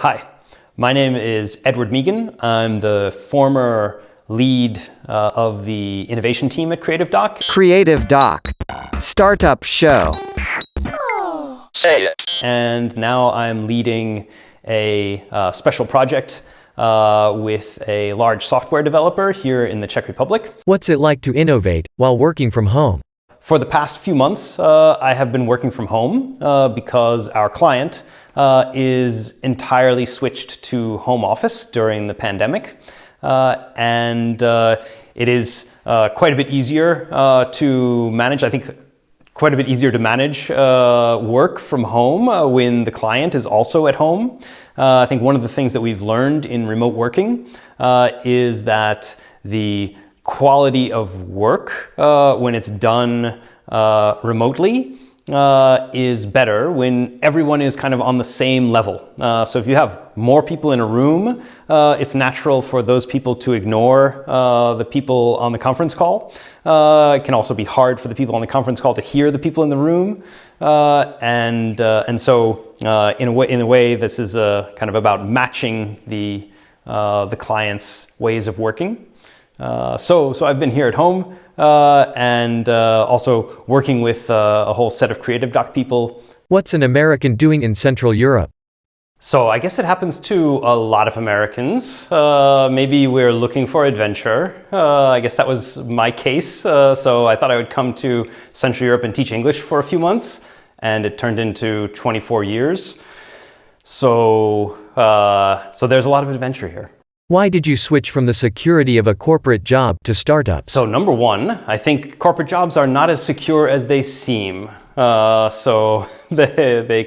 Hi, my name is Edward Meegan. I'm the former lead of the innovation team at Creative Doc. Creative Doc, startup show. And now I'm leading a special project with a large software developer here in the Czech Republic. What's it like to innovate while working from home? For the past few months, I have been working from home because our client is entirely switched to home office during the pandemic. And it is quite a bit easier to manage. I think quite a bit easier to manage work from home when the client is also at home. I think one of the things that we've learned in remote working is that the quality of work when it's done remotely is better when everyone is kind of on the same level. So if you have more people in a room, it's natural for those people to ignore the people on the conference call. It can also be hard for the people on the conference call to hear the people in the room. And so in a way, this is kind of about matching the client's ways of working. So I've been here at home and also working with a whole set of Creative Doc people. What's an American doing in Central Europe? So I guess it happens to a lot of Americans. Maybe we're looking for adventure. I guess that was my case. So I thought I would come to Central Europe and teach English for a few months, and it turned into 24 years. So there's a lot of adventure here. Why did you switch from the security of a corporate job to startups? So number one, I think corporate jobs are not as secure as they seem. So they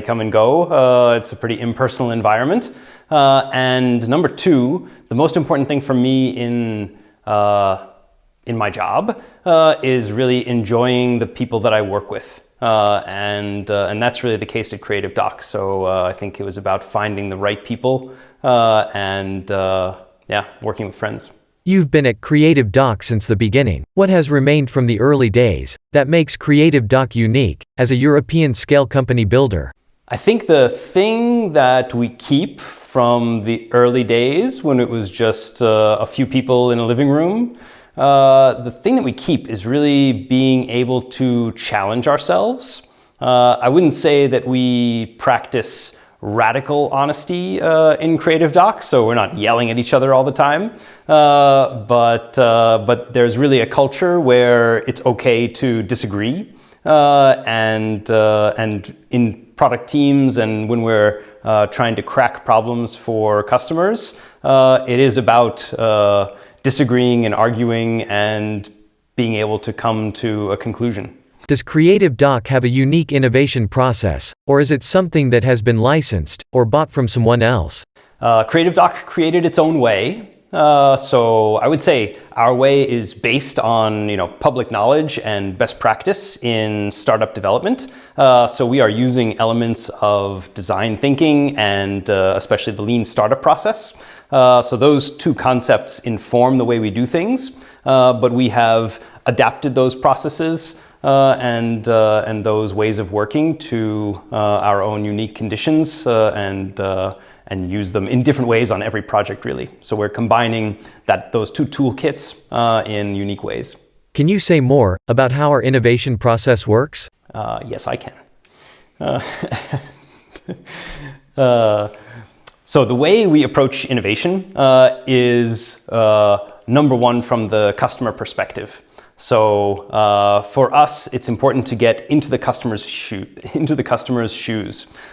come and go. It's a pretty impersonal environment. And number two, the most important thing for me in my job is really enjoying the people that I work with. And that's really the case at Creative Doc. So I think it was about finding the right people and working with friends. You've been at Creative Doc since the beginning. What has remained from the early days that makes Creative Doc unique as a European scale company builder? I think the thing that we keep from the early days when it was just a few people in a living room, the thing that we keep is really being able to challenge ourselves. I wouldn't say that we practice radical honesty in Creative Doc, so we're not yelling at each other all the time. But there's really a culture where it's okay to disagree, and in product teams and when we're trying to crack problems for customers, it is about disagreeing and arguing and being able to come to a conclusion. Does Creative Doc have a unique innovation process, or is it something that has been licensed or bought from someone else? Creative Doc created its own way. So I would say our way is based on public knowledge and best practice in startup development. So we are using elements of design thinking and especially the lean startup process. So those two concepts inform the way we do things, but we have adapted those processes and those ways of working to our own unique conditions and use them in different ways on every project, really. So we're combining those two toolkits in unique ways. Can you say more about how our innovation process works? Yes, I can. So the way we approach innovation is number one from the customer perspective. So for us, it's important to get into the customer's shoes,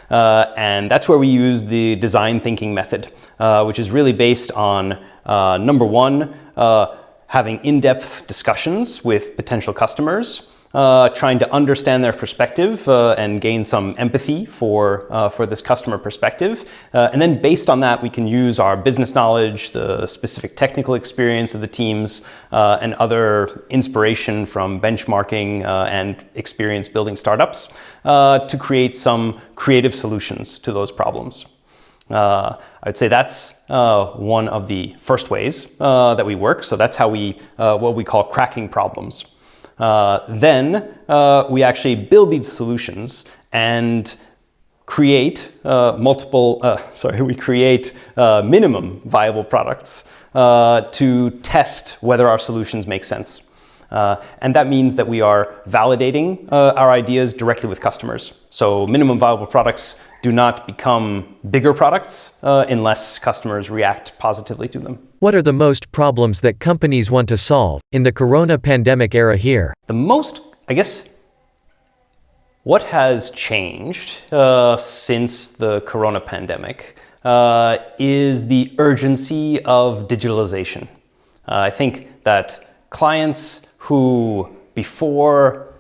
and that's where we use the design thinking method, which is really based on number one, having in-depth discussions with potential customers, trying to understand their perspective and gain some empathy for this customer perspective. And then based on that, we can use our business knowledge, the specific technical experience of the teams, and other inspiration from benchmarking and experience building startups to create some creative solutions to those problems. I'd say that's one of the first ways that we work. So that's how what we call cracking problems. Then we actually build these solutions and create minimum viable products to test whether our solutions make sense. And that means that we are validating our ideas directly with customers. So minimum viable products do not become bigger products unless customers react positively to them. What are the most problems that companies want to solve in the corona pandemic era here? What has changed since the corona pandemic is the urgency of digitalization. I think that clients who before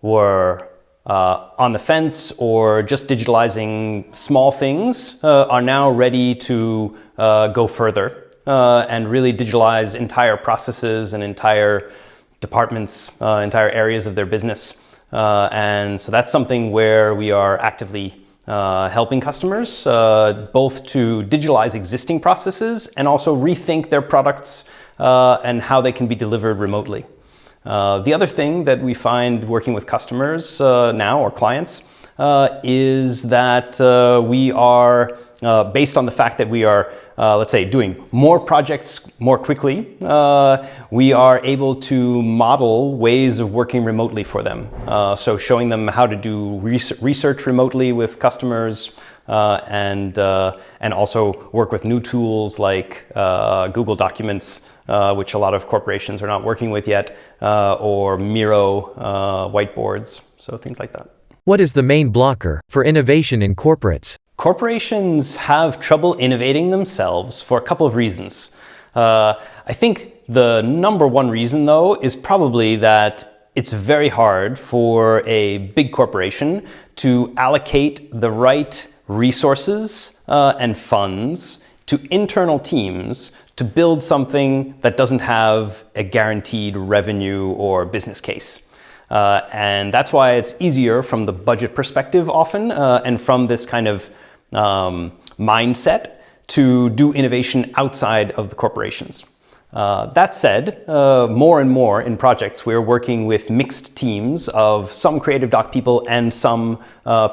were on the fence or just digitalizing small things are now ready to go further and really digitalize entire processes and entire departments, entire areas of their business. And so that's something where we are actively helping customers both to digitalize existing processes and also rethink their products and how they can be delivered remotely. The other thing that we find working with customers now, or clients, is that we are, based on the fact that we are, let's say, doing more projects more quickly, we are able to model ways of working remotely for them. So showing them how to do research remotely with customers, and also work with new tools like Google Documents, which a lot of corporations are not working with yet, or Miro whiteboards, so things like that. What is the main blocker for innovation in corporates? Corporations have trouble innovating themselves for a couple of reasons. I think the number one reason, though, is probably that it's very hard for a big corporation to allocate the right resources and funds to internal teams to build something that doesn't have a guaranteed revenue or business case. And that's why it's easier from the budget perspective often, and from this kind of mindset to do innovation outside of the corporations. That said, more and more in projects, we're working with mixed teams of some creative doc people and some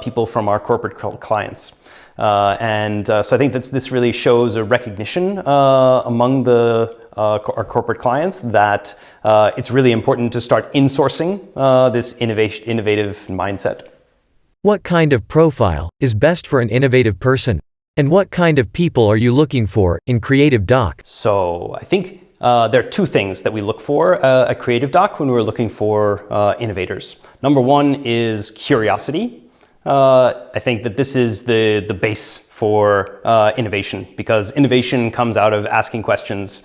people from our corporate clients. So I think that this really shows a recognition among our corporate clients that it's really important to start insourcing this innovative mindset. What kind of profile is best for an innovative person? And what kind of people are you looking for in Creative Doc? So I think there are two things that we look for at Creative Doc when we're looking for innovators. Number one is curiosity. I think that this is the base for innovation, because innovation comes out of asking questions,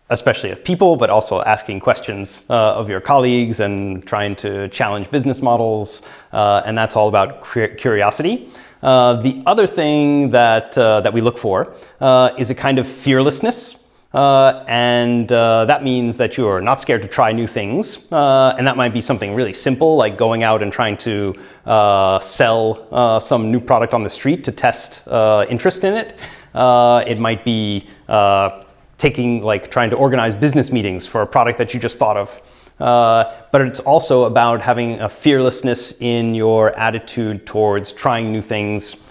especially of people, but also asking questions of your colleagues and trying to challenge business models, and that's all about curiosity. The other thing that we look for is a kind of fearlessness. And that means that you're not scared to try new things, and that might be something really simple like going out and trying to sell some new product on the street to test interest in it. It might be trying to organize business meetings for a product that you just thought of. But it's also about having a fearlessness in your attitude towards trying new things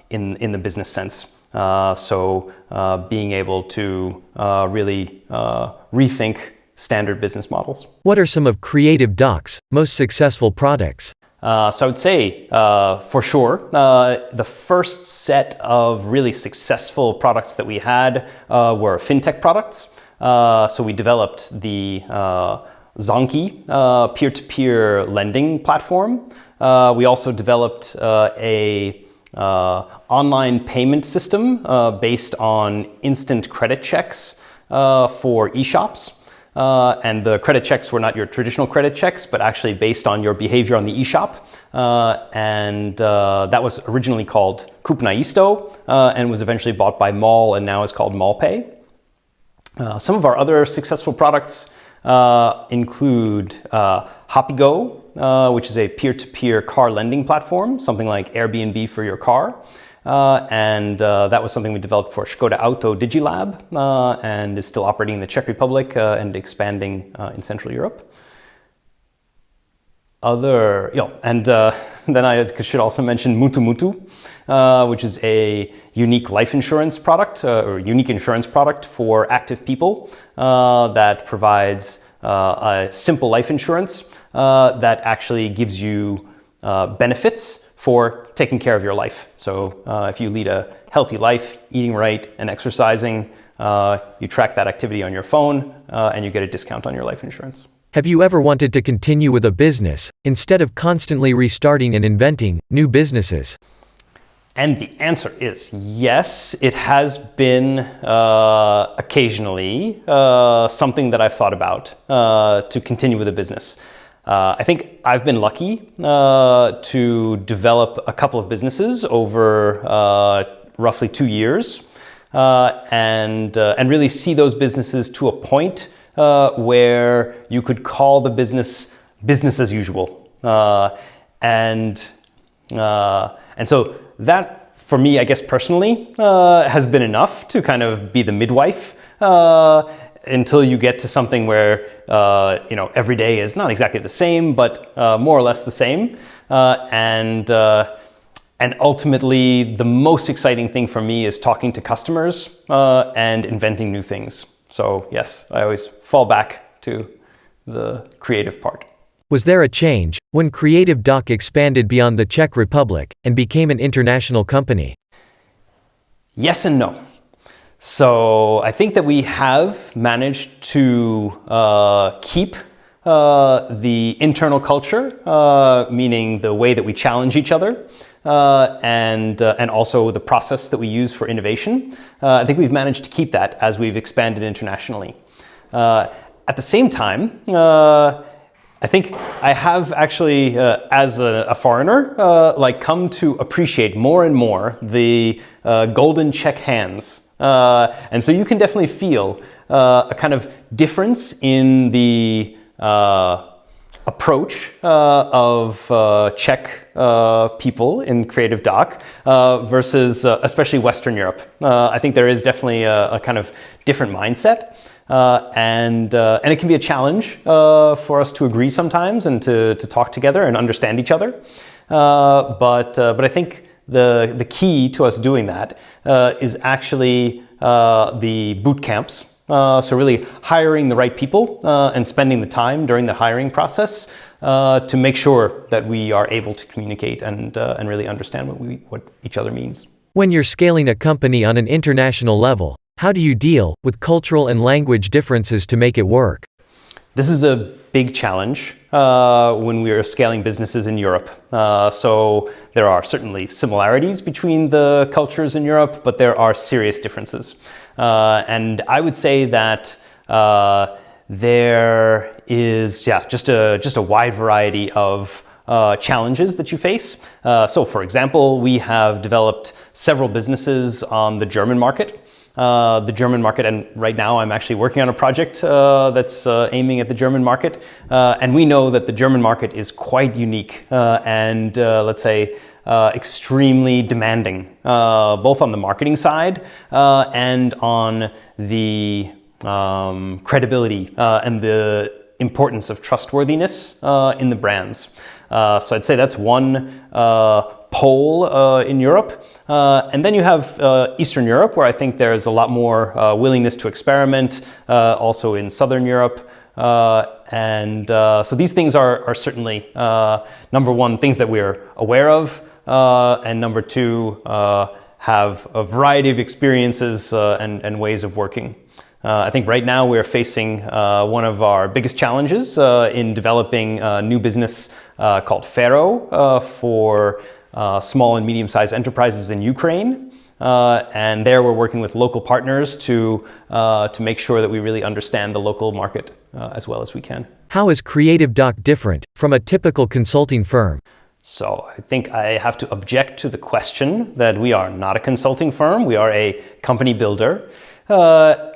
in the business sense. So being able to really rethink standard business models. What are some of Creative Doc's most successful products? So I would say, for sure, the first set of really successful products that we had were fintech products. So we developed the Zonky peer-to-peer lending platform. We also developed a online payment system based on instant credit checks for eShops. And the credit checks were not your traditional credit checks, but actually based on your behavior on the eShop. And that was originally called Kupnaisto and was eventually bought by Mall and now is called MallPay. Some of our other successful products include HoppyGo, which is a peer-to-peer car lending platform, something like Airbnb for your car. And that was something we developed for Škoda Auto Digilab and is still operating in the Czech Republic and expanding in Central Europe. other, and then I should also mention Mutu Mutu, which is a unique life insurance product or unique insurance product for active people that provides a simple life insurance that actually gives you benefits for taking care of your life. So if you lead a healthy life, eating right and exercising, you track that activity on your phone and you get a discount on your life insurance. Have you ever wanted to continue with a business, instead of constantly restarting and inventing new businesses? And the answer is yes. It has been occasionally something that I've thought about to continue with a business. I think I've been lucky to develop a couple of businesses over roughly 2 years and really see those businesses to a point where you could call the business as usual. And so that, for me, I guess personally, has been enough to kind of be the midwife until you get to something where, every day is not exactly the same, but more or less the same. And ultimately, the most exciting thing for me is talking to customers and inventing new things. So yes, I always fall back to the creative part. Was there a change when Creative Doc expanded beyond the Czech Republic and became an international company? Yes and no. So I think that we have managed to keep the internal culture, meaning the way that we challenge each other, and also the process that we use for innovation. I think we've managed to keep that as we've expanded internationally. At the same time, I think I have actually, as a foreigner, come to appreciate more and more the golden Czech hands. And so you can definitely feel a kind of difference in the approach of Czech people in Creative Doc versus especially Western Europe. I think there is definitely a kind of different mindset. And it can be a challenge for us to agree sometimes and to talk together and understand each other. But I think the key to us doing that is actually the boot camps. So really hiring the right people and spending the time during the hiring process to make sure that we are able to communicate and really understand what each other means. When you're scaling a company on an international level, how do you deal with cultural and language differences to make it work? This is a big challenge when we are scaling businesses in Europe. So there are certainly similarities between the cultures in Europe, but there are serious differences. And I would say that there is just a wide variety of challenges that you face. So for example, we have developed several businesses on the German market. And right now I'm actually working on a project that's aiming at the German market. And we know that the German market is quite unique and let's say extremely demanding, both on the marketing side and on the credibility and the importance of trustworthiness in the brands. So I'd say that's one pole in Europe. And then you have Eastern Europe, where I think there's a lot more willingness to experiment, also in Southern Europe. So these things are certainly, number one, things that we're aware of, and number two, have a variety of experiences and ways of working. I think right now we're facing one of our biggest challenges in developing a new business called Fero for small and medium-sized enterprises in Ukraine. And there we're working with local partners to make sure that we really understand the local market as well as we can. How is Creative Doc different from a typical consulting firm? So I think I have to object to the question that we are not a consulting firm. We are a company builder,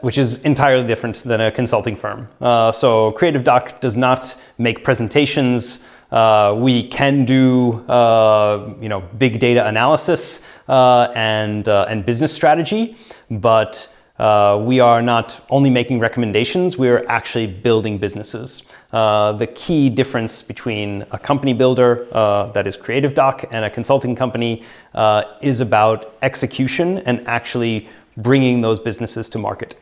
which is entirely different than a consulting firm. So Creative Doc does not make presentations. We can do big data analysis and business strategy, but We are not only making recommendations, we are actually building businesses. The key difference between a company builder, that is Creative Doc, and a consulting company is about execution and actually bringing those businesses to market,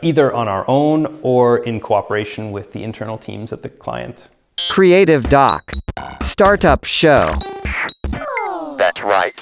either on our own or in cooperation with the internal teams at the client. Creative Doc. Startup Show. That's right.